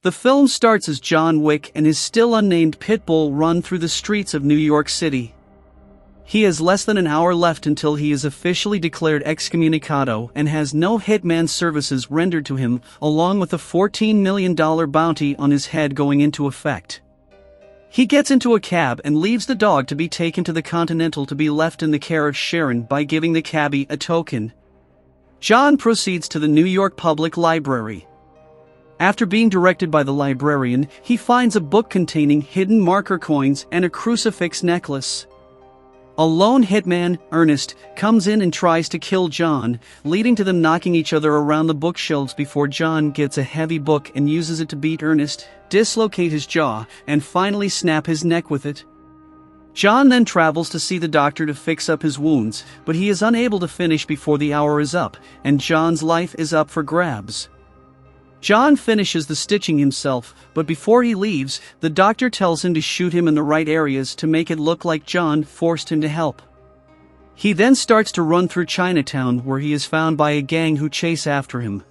The film starts as John Wick and his still-unnamed pitbull run through the streets of New York City. He has less than an hour left until he is officially declared excommunicado and has no hitman services rendered to him, along with a $14 million bounty on his head going into effect. He gets into a cab and leaves the dog to be taken to the Continental to be left in the care of Charon by giving the cabbie a token. John proceeds to the New York Public Library. After being directed by the librarian, he finds a book containing hidden marker coins and a crucifix necklace. A lone hitman, Ernest, comes in and tries to kill John, leading to them knocking each other around the bookshelves before John gets a heavy book and uses it to beat Ernest, dislocate his jaw, and finally snap his neck with it. John then travels to see the doctor to fix up his wounds, but he is unable to finish before the hour is up, and John's life is up for grabs. John finishes the stitching himself, but before he leaves, the doctor tells him to shoot him in the right areas to make it look like John forced him to help. He then starts to run through Chinatown, where he is found by a gang who chase after him.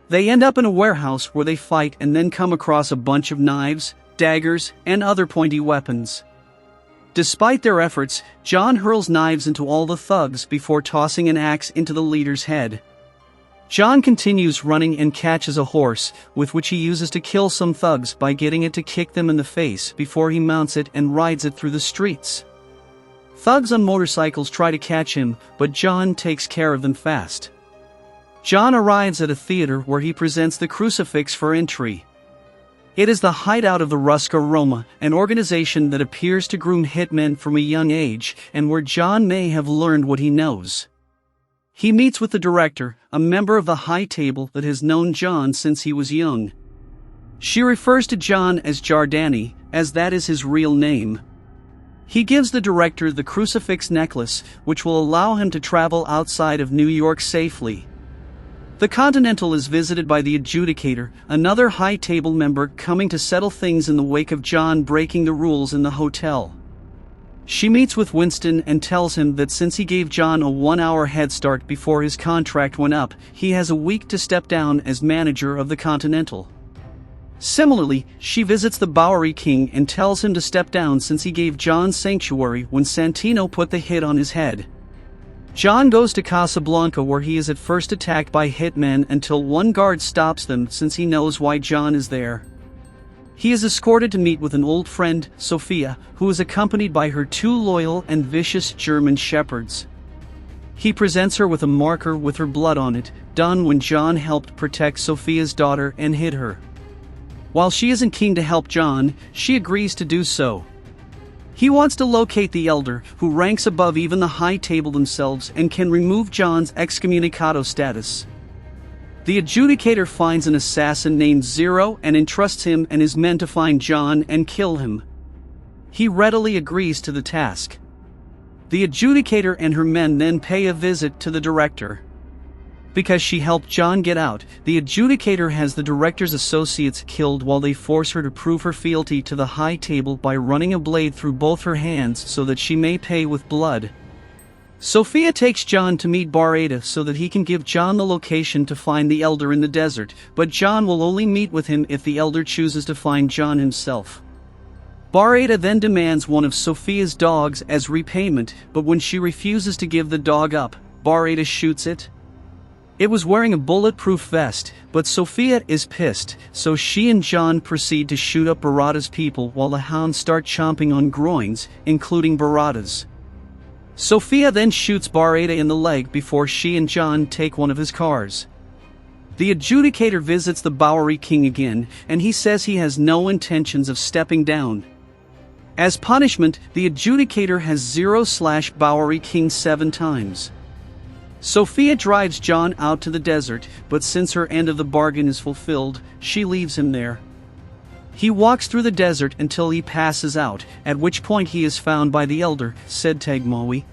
They end up in a warehouse where they fight and then come across a bunch of knives, daggers, and other pointy weapons. Despite their efforts, John hurls knives into all the thugs before tossing an axe into the leader's head. John continues running and catches a horse, with which he uses to kill some thugs by getting it to kick them in the face before he mounts it and rides it through the streets. Thugs on motorcycles try to catch him, but John takes care of them fast. John arrives at a theater where he presents the crucifix for entry. It is the hideout of the Ruska Roma, an organization that appears to groom hitmen from a young age, and where John may have learned what he knows. He meets with the director, a member of the high table that has known John since he was young. She refers to John as Jardani, as that is his real name. He gives the director the crucifix necklace, which will allow him to travel outside of New York safely. The Continental is visited by the adjudicator, another high table member coming to settle things in the wake of John breaking the rules in the hotel. She meets with Winston and tells him that since he gave John a 1-hour head start before his contract went up, he has a week to step down as manager of the Continental. Similarly, she visits the Bowery King and tells him to step down since he gave John sanctuary when Santino put the hit on his head. John goes to Casablanca, where he is at first attacked by hitmen until one guard stops them since he knows why John is there. He is escorted to meet with an old friend, Sophia, who is accompanied by her 2 loyal and vicious German shepherds. He presents her with a marker with her blood on it, done when John helped protect Sophia's daughter and hid her. While she isn't keen to help John, she agrees to do so. He wants to locate the elder, who ranks above even the high table themselves and can remove John's excommunicado status. The adjudicator finds an assassin named Zero and entrusts him and his men to find John and kill him. He readily agrees to the task. The adjudicator and her men then pay a visit to the director. Because she helped John get out, the adjudicator has the director's associates killed while they force her to prove her fealty to the high table by running a blade through both her hands so that she may pay with blood. Sophia takes John to meet Barada so that he can give John the location to find the elder in the desert, but John will only meet with him if the elder chooses to find John himself. Barada then demands one of Sophia's dogs as repayment, but when she refuses to give the dog up, Barada shoots it. It was wearing a bulletproof vest, but Sophia is pissed, so she and John proceed to shoot up Barada's people while the hounds start chomping on groins, including Barada's. Sophia then shoots Barada in the leg before she and John take one of his cars. The adjudicator visits the Bowery King again, and he says he has no intentions of stepping down. As punishment, the adjudicator has Zero/Bowery King 7 times. Sophia drives John out to the desert, but since her end of the bargain is fulfilled, she leaves him there. He walks through the desert until he passes out, at which point he is found by the elder, said Tegmawi.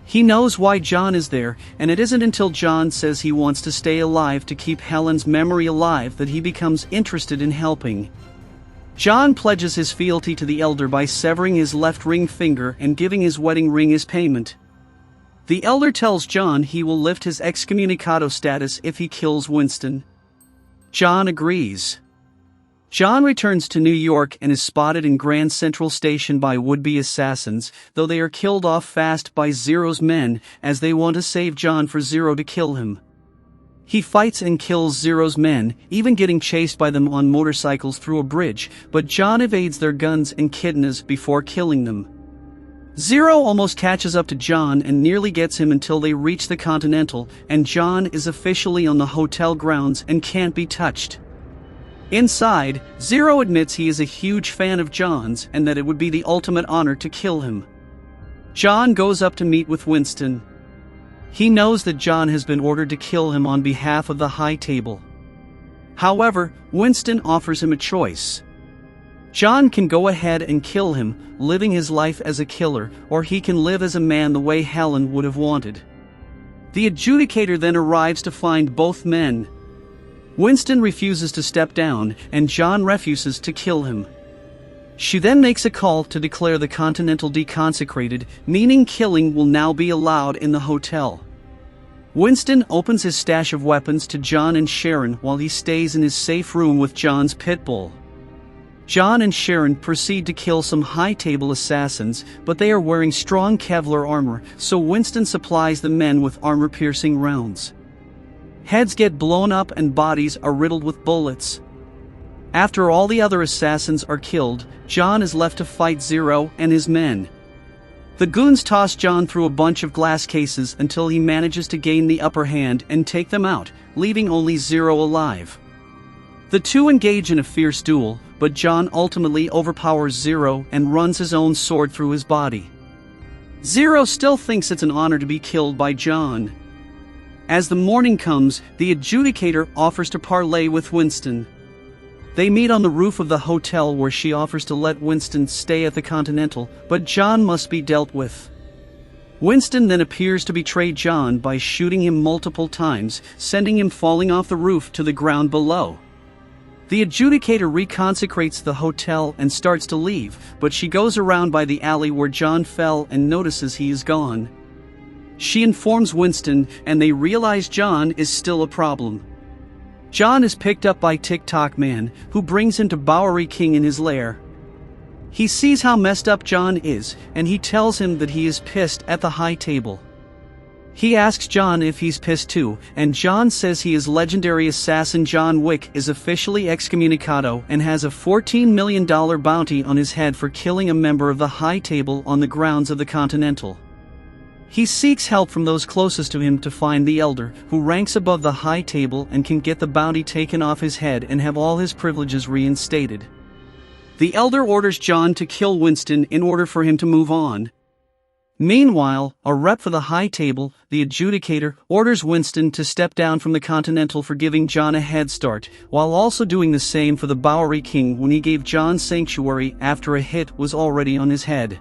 He knows why John is there, and it isn't until John says he wants to stay alive to keep Helen's memory alive that he becomes interested in helping. John pledges his fealty to the elder by severing his left ring finger and giving his wedding ring as payment. The elder tells John he will lift his excommunicado status if he kills Winston. John agrees. John returns to New York and is spotted in Grand Central Station by would-be assassins, though they are killed off fast by Zero's men, as they want to save John for Zero to kill him. He fights and kills Zero's men, even getting chased by them on motorcycles through a bridge, but John evades their guns and kidnaps before killing them. Zero almost catches up to John and nearly gets him until they reach the Continental, and John is officially on the hotel grounds and can't be touched. Inside, Zero admits he is a huge fan of John's and that it would be the ultimate honor to kill him. John goes up to meet with Winston. He knows that John has been ordered to kill him on behalf of the High Table. Hahowever, Winston offers him a choice. John can go ahead and kill him, living his life as a killer, or he can live as a man the way Helen would have wanted. The adjudicator then arrives to find both men. Winston refuses to step down, and John refuses to kill him. She then makes a call to declare the Continental deconsecrated, meaning killing will now be allowed in the hotel. Winston opens his stash of weapons to John and Charon while he stays in his safe room with John's pitbull. John and Charon proceed to kill some high-table assassins, but they are wearing strong Kevlar armor, so Winston supplies the men with armor-piercing rounds. Heads get blown up and bodies are riddled with bullets. After all the other assassins are killed, John is left to fight Zero and his men. The goons toss John through a bunch of glass cases until he manages to gain the upper hand and take them out, leaving only Zero alive. The two engage in a fierce duel, but John ultimately overpowers Zero and runs his own sword through his body. Zero still thinks it's an honor to be killed by John. As the morning comes, the adjudicator offers to parley with Winston. They meet on the roof of the hotel where she offers to let Winston stay at the Continental, but John must be dealt with. Winston then appears to betray John by shooting him multiple times, sending him falling off the roof to the ground below. The adjudicator reconsecrates the hotel and starts to leave, but she goes around by the alley where John fell and notices he is gone. She informs Winston, and they realize John is still a problem. John is picked up by TikTok Man, who brings him to Bowery King in his lair. He sees how messed up John is, and he tells him that he is pissed at the High Table. He asks John if he's pissed too, and John says he is legendary assassin John Wick is officially excommunicado and has a $14 million bounty on his head for killing a member of the High Table on the grounds of the Continental. He seeks help from those closest to him to find the Elder, who ranks above the High Table and can get the bounty taken off his head and have all his privileges reinstated. The Elder orders John to kill Winston in order for him to move on. Meanwhile, a rep for the High Table, the adjudicator, orders Winston to step down from the Continental for giving John a head start, while also doing the same for the Bowery King when he gave John sanctuary after a hit was already on his head.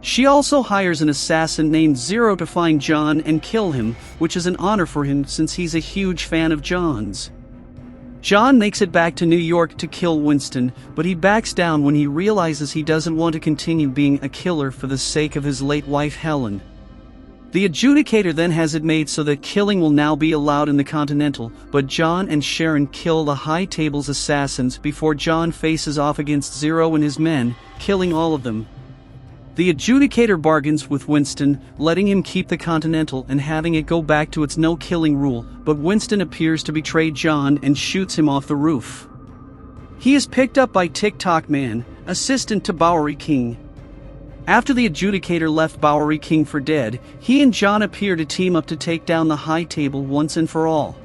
She also hires an assassin named Zero to find John and kill him, which is an honor for him since he's a huge fan of John's. John makes it back to New York to kill Winston, but he backs down when he realizes he doesn't want to continue being a killer for the sake of his late wife Helen. The adjudicator then has it made so that killing will now be allowed in the Continental, but John and Charon kill the High Table's assassins before John faces off against Zero and his men, killing all of them. The adjudicator bargains with Winston, letting him keep the Continental and having it go back to its no-killing rule, but Winston appears to betray John and shoots him off the roof. He is picked up by TikTok Man, assistant to Bowery King. After the adjudicator left Bowery King for dead, he and John appear to team up to take down the High Table once and for all.